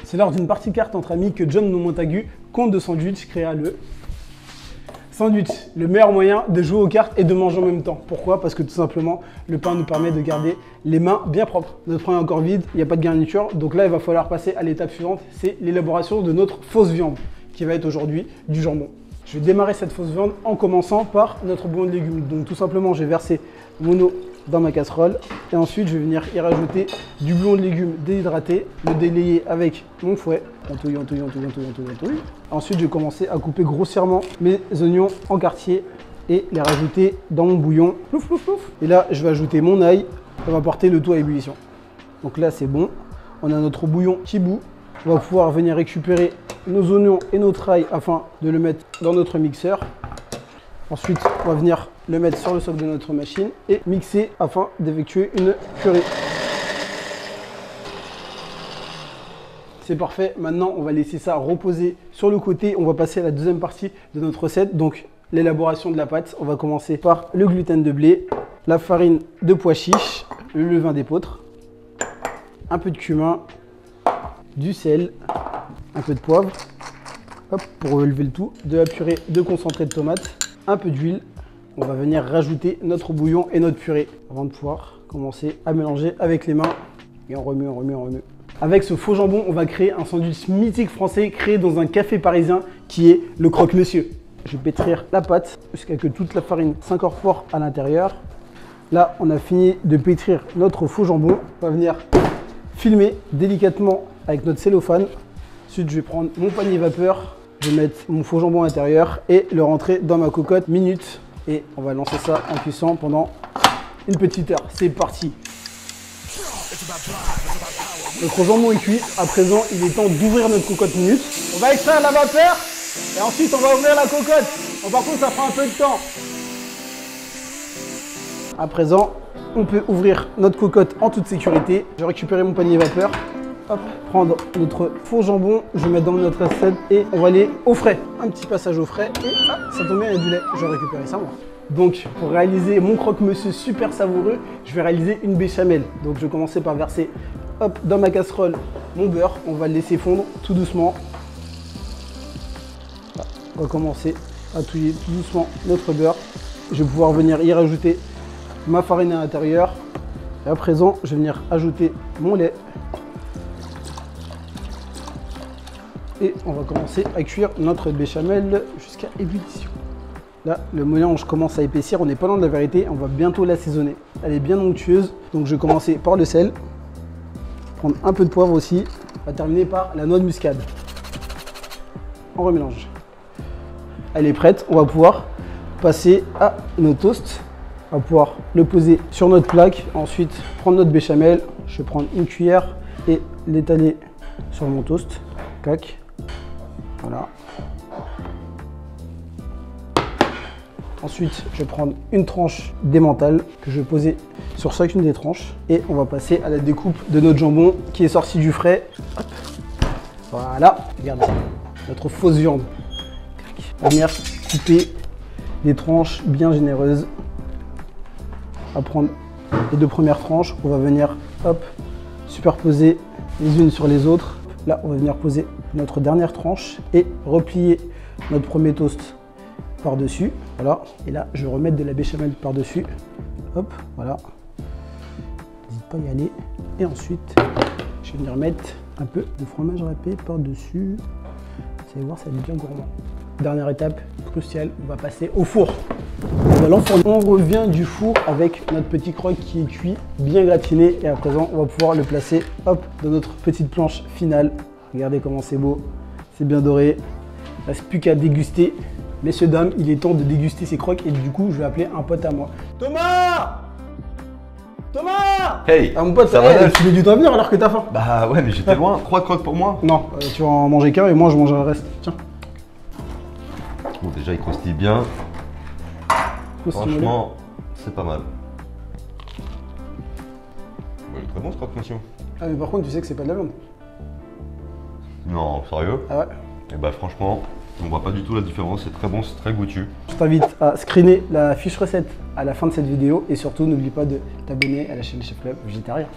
C'est lors d'une partie carte entre amis que John Montagu, comte de Sandwich, créa le sandwich, le meilleur moyen de jouer aux cartes et de manger en même temps. Pourquoi? Parce que tout simplement, le pain nous permet de garder les mains bien propres. Notre pain est encore vide, il n'y a pas de garniture. Donc là, il va falloir passer à l'étape suivante, c'est l'élaboration de notre fausse viande, qui va être aujourd'hui du jambon. Je vais démarrer cette fausse viande en commençant par notre bouillon de légumes. Donc tout simplement, j'ai versé mon eau dans ma casserole et ensuite je vais venir y rajouter du bouillon de légumes déhydraté, le délayer avec mon fouet. On touille. Ensuite, je vais commencer à couper grossièrement mes oignons en quartiers et les rajouter dans mon bouillon. Plouf, plouf, plouf. Et là, je vais ajouter mon ail. On va porter le tout à ébullition. Donc là, c'est bon. On a notre bouillon qui bout. On va pouvoir venir récupérer nos oignons et notre ail afin de le mettre dans notre mixeur. Ensuite, on va venir le mettre sur le socle de notre machine et mixer afin d'effectuer une purée. C'est parfait. Maintenant, on va laisser ça reposer sur le côté. On va passer à la deuxième partie de notre recette, donc l'élaboration de la pâte. On va commencer par le gluten de blé, la farine de pois chiche, le levain d'épeautre, un peu de cumin, du sel, un peu de poivre, hop, pour relever le tout, de la purée de concentré de tomate, un peu d'huile. On va venir rajouter notre bouillon et notre purée avant de pouvoir commencer à mélanger avec les mains. Et on remue. Avec ce faux jambon, on va créer un sandwich mythique français créé dans un café parisien qui est le croque-monsieur. Je vais pétrir la pâte jusqu'à ce que toute la farine s'incorpore à l'intérieur. Là, on a fini de pétrir notre faux jambon. On va venir filmer délicatement avec notre cellophane. Ensuite, je vais prendre mon panier vapeur. Je vais mettre mon faux jambon à l'intérieur et le rentrer dans ma cocotte minute. Et on va lancer ça en cuisson pendant une petite heure. C'est parti. Notre jambon est cuit. À présent, il est temps d'ouvrir notre cocotte minute. On va extraire la vapeur et ensuite on va ouvrir la cocotte. Bon, par contre, ça prend un peu de temps. À présent, on peut ouvrir notre cocotte en toute sécurité. Je vais récupérer mon panier vapeur. Hop, prendre notre faux jambon, je vais mettre dans notre assiette et on va aller au frais. Un petit passage au frais et ça tombe bien, il y a du lait. Je vais récupérer ça moi. Donc pour réaliser mon croque-monsieur super savoureux, je vais réaliser une béchamel. Donc je vais commencer par verser hop, dans ma casserole mon beurre. On va le laisser fondre tout doucement. Voilà. On va commencer à touiller tout doucement notre beurre. Je vais pouvoir venir y rajouter ma farine à l'intérieur. Et à présent, je vais venir ajouter mon lait. Et on va commencer à cuire notre béchamel jusqu'à ébullition. Là, le mélange commence à épaissir, on n'est pas loin de la vérité, on va bientôt l'assaisonner. Elle est bien onctueuse, donc je vais commencer par le sel, prendre un peu de poivre aussi, on va terminer par la noix de muscade. On remélange. Elle est prête, on va pouvoir passer à nos toasts. On va pouvoir le poser sur notre plaque, ensuite prendre notre béchamel, je vais prendre une cuillère et l'étaler sur mon toast. Clac. Voilà. Ensuite, je vais prendre une tranche d'emmental que je vais poser sur chacune des tranches et on va passer à la découpe de notre jambon qui est sorti du frais. Hop. Voilà, regardez ça, notre fausse viande. On va venir couper des tranches bien généreuses. On va prendre les deux premières tranches, on va venir hop, superposer les unes sur les autres. Là, on va venir poser notre dernière tranche et replier notre premier toast par-dessus. Voilà. Et là, je vais remettre de la béchamel par-dessus. Hop, voilà. N'hésite pas à y aller. Et ensuite, je vais venir mettre un peu de fromage râpé par-dessus. Vous allez voir, ça va être bien gourmand. Dernière étape cruciale, on va passer au four. On va l'enfourner. On revient du four avec notre petit croque qui est cuit, bien gratiné. Et à présent, on va pouvoir le placer hop, dans notre petite planche finale. Regardez comment c'est beau, c'est bien doré. Il ne reste plus qu'à déguster. Messieurs, dames, il est temps de déguster ces croques et du coup, je vais appeler un pote à moi. Thomas! Thomas! Hey! Ah, mon pote, ça va, tu mets du temps à venir alors que t'as faim? Bah ouais, mais j'étais loin. 3 croques pour moi? Non, tu vas en manger qu'un et moi je mangerai le reste. Tiens. Bon, déjà, il croustille bien. Franchement, c'est pas mal. Ouais, il est très bon ce croque-monsieur. Ah, mais par contre, tu sais que c'est pas de la viande. Non, sérieux? Ah ouais? Et bah franchement, on voit pas du tout la différence, c'est très bon, c'est très goûtu. Je t'invite à screener la fiche recette à la fin de cette vidéo et surtout n'oublie pas de t'abonner à la chaîne Chef Club Végétarien.